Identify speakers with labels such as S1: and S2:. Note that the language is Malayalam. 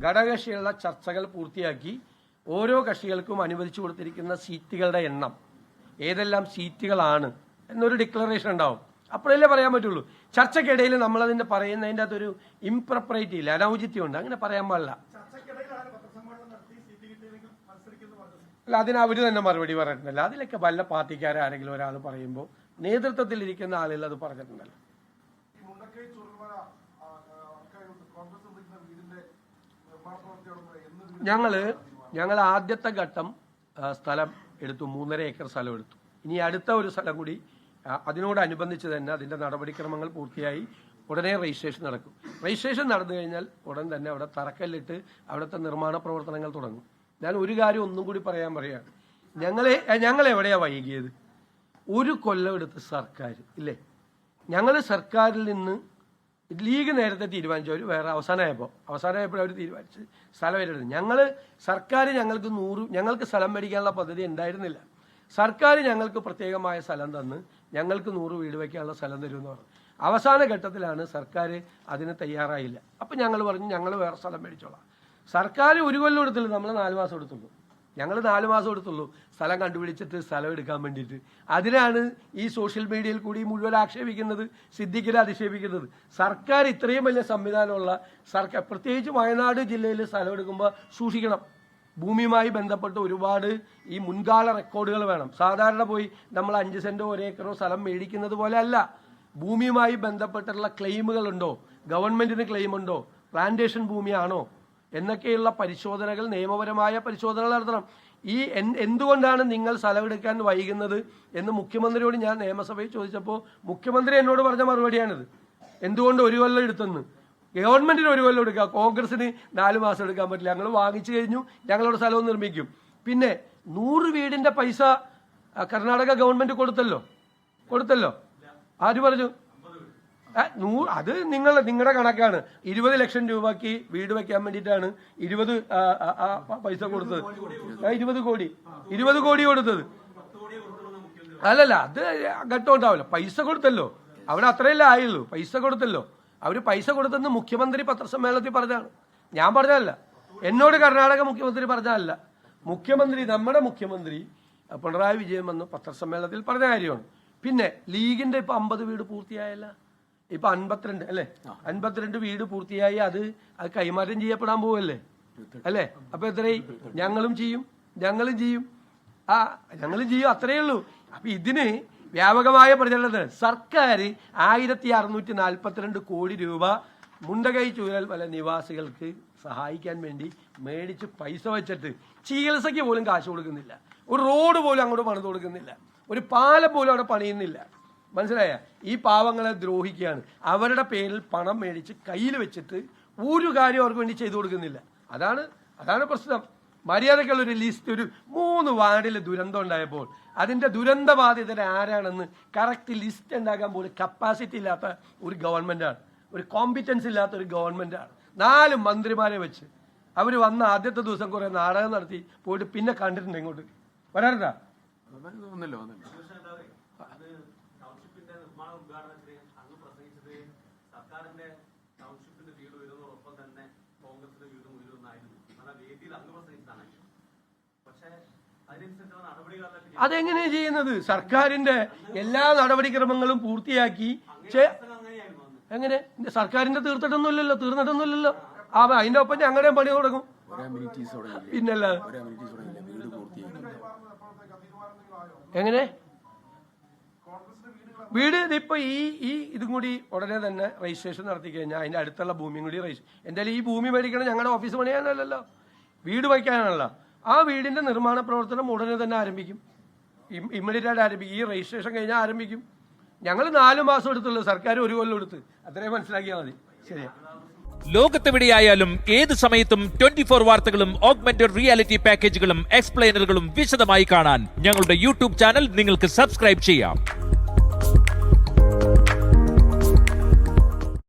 S1: ഘടകകക്ഷികളുടെ ചർച്ചകൾ പൂർത്തിയാക്കി ഓരോ കക്ഷികൾക്കും അനുവദിച്ചു കൊടുത്തിരിക്കുന്ന സീറ്റുകളുടെ എണ്ണം ഏതെല്ലാം സീറ്റുകളാണ് എന്നൊരു ഡിക്ലറേഷൻ ഉണ്ടാവും. അപ്പോഴല്ലേ പറയാൻ പറ്റുള്ളൂ. ചർച്ചയ്ക്കിടയിൽ നമ്മളതിൻ്റെ പറയുന്നതിൻ്റെ അകത്തൊരു ഇംപ്രപ്പറേറ്റി ഇല്ല, അനൗചിത്യമുണ്ട്. അങ്ങനെ പറയാൻ പാടില്ല. അല്ല, അതിന് അവർ തന്നെ മറുപടി പറഞ്ഞിട്ടുണ്ടല്ലോ. അതിലൊക്കെ വല്ല പാർട്ടിക്കാരെ ആരെങ്കിലും ഒരാൾ പറയുമ്പോൾ നേതൃത്വത്തിൽ ഇരിക്കുന്ന ആളുകൾ അത് പറഞ്ഞിട്ടുണ്ടല്ലോ. ഞങ്ങൾ ആദ്യത്തെ ഘട്ടം സ്ഥലം എടുത്തു, 3.5 ഏക്കർ സ്ഥലം എടുത്തു. ഇനി അടുത്ത ഒരു സ്ഥലം കൂടി അതിനോടനുബന്ധിച്ച് തന്നെ അതിൻ്റെ നടപടിക്രമങ്ങൾ പൂർത്തിയായി ഉടനെ രജിസ്ട്രേഷൻ നടക്കും. രജിസ്ട്രേഷൻ നടന്നു കഴിഞ്ഞാൽ ഉടൻ തന്നെ അവിടെ തറക്കല്ലിട്ട് അവിടുത്തെ നിർമ്മാണ പ്രവർത്തനങ്ങൾ തുടങ്ങും. ഞാൻ ഒരു കാര്യം ഒന്നും കൂടി പറയാണ്. ഞങ്ങൾ എവിടെയാണ് വൈകിയത്? ഒരു കൊല്ലം എടുത്ത് സർക്കാർ ഇല്ലേ, ഞങ്ങൾ സർക്കാരിൽ നിന്ന് ലീഗ് നേരത്തെ തീരുമാനിച്ചു, അവർ വേറെ അവസാനമായപ്പോൾ അവർ തീരുമാനിച്ച് സ്ഥലം ഏറ്റെടുത്തു. സർക്കാർ ഞങ്ങൾക്ക് സ്ഥലം മേടിക്കാനുള്ള പദ്ധതി ഉണ്ടായിരുന്നില്ല. സർക്കാർ ഞങ്ങൾക്ക് പ്രത്യേകമായ സ്ഥലം തന്ന് ഞങ്ങൾക്ക് 100 വീട് വയ്ക്കാനുള്ള സ്ഥലം തരുമെന്ന് പറഞ്ഞു. അവസാന ഘട്ടത്തിലാണ് സർക്കാർ അതിന് തയ്യാറായില്ല. അപ്പം ഞങ്ങൾ പറഞ്ഞു ഞങ്ങൾ വേറെ സ്ഥലം മേടിച്ചോളാം. സർക്കാർ 1 കൊല്ലം എടുത്തുള്ളൂ, നമ്മൾ 4 മാസം എടുത്തുള്ളൂ. ഞങ്ങൾ 4 മാസം എടുത്തുള്ളൂ സ്ഥലം കണ്ടുപിടിച്ചിട്ട് സ്ഥലം എടുക്കാൻ വേണ്ടിയിട്ട്. അതിനാണ് ഈ സോഷ്യൽ മീഡിയയിൽ കൂടി മുഴുവൻ ആക്ഷേപിക്കുന്നത്, സിദ്ദിഖിനെ അധിക്ഷേപിക്കുന്നത്. സർക്കാർ ഇത്രയും വലിയ സംവിധാനമുള്ള സർക്കാർ, പ്രത്യേകിച്ച് വയനാട് ജില്ലയിൽ സ്ഥലം എടുക്കുമ്പോൾ സൂക്ഷിക്കണം. ഭൂമിയുമായി ബന്ധപ്പെട്ട് ഒരുപാട് ഈ മുൻകാല റെക്കോർഡുകൾ വേണം. സാധാരണ പോയി നമ്മൾ 5 സെന്റോ 1 ഏക്കറോ സ്ഥലം മേടിക്കുന്നത് പോലെ അല്ല. ഭൂമിയുമായി ബന്ധപ്പെട്ടുള്ള ക്ലെയിമുകളുണ്ടോ, ഗവൺമെന്റിന് ക്ലെയിമുണ്ടോ, പ്ലാന്റേഷൻ ഭൂമിയാണോ എന്നൊക്കെയുള്ള പരിശോധനകൾ, നിയമപരമായ പരിശോധനകൾ നടത്തണം. എന്തുകൊണ്ടാണ് നിങ്ങൾ സ്ഥലമെടുക്കാൻ വൈകുന്നത് എന്ന് മുഖ്യമന്ത്രിയോട് ഞാൻ നിയമസഭയിൽ ചോദിച്ചപ്പോൾ മുഖ്യമന്ത്രി എന്നോട് പറഞ്ഞ മറുപടിയാണിത്. എന്തുകൊണ്ട് 1 കൊല്ലം എടുത്തെന്ന്. ഗവൺമെന്റിന് 1 കൊല്ലം എടുക്കാം, കോൺഗ്രസിന് 4 മാസം എടുക്കാൻ പറ്റില്ല. ഞങ്ങൾ വാങ്ങിച്ചു കഴിഞ്ഞു, ഞങ്ങളുടെ സ്ഥലവും നിർമ്മിക്കും. പിന്നെ 100 വീടിന്റെ പൈസ കർണാടക ഗവൺമെന്റ് കൊടുത്തല്ലോ. ആര് പറഞ്ഞു? അത് നിങ്ങളുടെ കണക്കാണ്. 20 ലക്ഷം രൂപയ്ക്ക് വീട് വെക്കാൻ വേണ്ടിയിട്ടാണ് 20 പൈസ കൊടുത്തത്. 20 കോടി കൊടുത്തത്. അല്ലല്ല, അത് ഘട്ടം ഉണ്ടാവില്ല. പൈസ കൊടുത്തല്ലോ, അവിടെ അത്രയല്ലേ ആയുള്ളൂ. പൈസ കൊടുത്തല്ലോ. അവർ പൈസ കൊടുത്തെന്ന് മുഖ്യമന്ത്രി പത്രസമ്മേളനത്തിൽ പറഞ്ഞാണ്, ഞാൻ പറഞ്ഞതല്ല. എന്നോട് കർണാടക മുഖ്യമന്ത്രി പറഞ്ഞതല്ല. നമ്മുടെ മുഖ്യമന്ത്രി പിണറായി വിജയൻ വന്ന് പത്രസമ്മേളനത്തിൽ പറഞ്ഞ കാര്യമാണ്. പിന്നെ ലീഗിന്റെ ഇപ്പൊ 50 വീട് പൂർത്തിയായല്ല, ഇപ്പൊ 52 അല്ലേ, 52 വീട് പൂർത്തിയായി. അത് കൈമാറ്റം ചെയ്യപ്പെടാൻ പോവല്ലേ അല്ലേ? അപ്പൊ എത്രയായി? ഞങ്ങളും ചെയ്യും. അത്രയേ ഉള്ളൂ. അപ്പൊ ഇതിന് വ്യാപകമായ പ്രചരണത്തിന് സർക്കാർ 1642 കോടി രൂപ മുണ്ടകൈ ചൂരൽമല നിവാസികൾക്ക് സഹായിക്കാൻ വേണ്ടി മേടിച്ച് പൈസ വെച്ചിട്ട് ചികിത്സയ്ക്ക് പോലും കാശ് കൊടുക്കുന്നില്ല. ഒരു റോഡ് പോലും അങ്ങോട്ട് പണിത് കൊടുക്കുന്നില്ല. ഒരു പാലം പോലും അവിടെ പണിയുന്നില്ല. മനസ്സിലായ? ഈ പാവങ്ങളെ ദ്രോഹിക്കുകയാണ്. അവരുടെ പേരിൽ പണം മേടിച്ച് കയ്യിൽ വെച്ചിട്ട് ഒരു കാര്യം അവർക്ക് വേണ്ടി ചെയ്തു കൊടുക്കുന്നില്ല. അതാണ് പ്രശ്നം. മര്യാദക്കുള്ള ഒരു ലിസ്റ്റ്, ഒരു 3 വാർഡിൽ ദുരന്തം ഉണ്ടായപ്പോൾ അതിന്റെ ദുരന്ത ബാധിതർ ആരാണെന്ന് കറക്റ്റ് ലിസ്റ്റ് ഉണ്ടാക്കാൻ പോലും കപ്പാസിറ്റി ഇല്ലാത്ത ഒരു ഗവൺമെന്റാണ്, ഒരു കോമ്പിറ്റൻസ് ഇല്ലാത്ത ഒരു ഗവൺമെന്റാണ്. 4 മന്ത്രിമാരെ വെച്ച് അവർ വന്ന ആദ്യത്തെ ദിവസം കുറെ നാടകം നടത്തി പോയിട്ട് പിന്നെ കണ്ടിട്ടുണ്ട്. ഇങ്ങോട്ട് വരാറുണ്ടാ? അതെങ്ങനെയാ ചെയ്യുന്നത്? സർക്കാരിന്റെ എല്ലാ നടപടിക്രമങ്ങളും പൂർത്തിയാക്കി. എങ്ങനെ? സർക്കാരിന്റെ തീർന്നിട്ടൊന്നുമില്ലല്ലോ. അതിന്റെ ഒപ്പം ഞങ്ങളുടെ പണി തുടങ്ങും. പിന്നല്ല എങ്ങനെ വീട് ഇപ്പൊ ഇതും കൂടി ഉടനെ തന്നെ രജിസ്ട്രേഷൻ നടത്തി കഴിഞ്ഞാൽ അതിന്റെ അടുത്തുള്ള ഭൂമിയും കൂടി എന്തായാലും ഈ ഭൂമി മേടിക്കണം ഞങ്ങളുടെ ഓഫീസ് പണിയാനല്ലോ, വീട് വയ്ക്കാനാണല്ലോ. ആ വീടിന്റെ നിർമ്മാണ പ്രവർത്തനം ഉടനെ തന്നെ ആരംഭിക്കും. ഇമ്മീഡിയറ്റ് ആയിട്ട് ആരംഭിക്കും. ഈ രജിസ്ട്രേഷൻ കഴിഞ്ഞാൽ ആരംഭിക്കും. ഞങ്ങൾ 4 മാസം എടുത്തുള്ളൂ, സർക്കാർ 1 കൊല്ലം എടുത്ത്. അത്രയും മനസ്സിലാക്കിയാൽ മതി. ശരിയാ?
S2: ലോകത്തെവിടെയായാലും ഏത് സമയത്തും 24 വാർത്തകളും ഓഗ്മെന്റഡ് റിയാലിറ്റി പാക്കേജുകളും എക്സ്പ്ലെയിനറുകളും വിശദമായി കാണാൻ ഞങ്ങളുടെ യൂട്യൂബ് ചാനൽ നിങ്ങൾക്ക് സബ്സ്ക്രൈബ് ചെയ്യാം.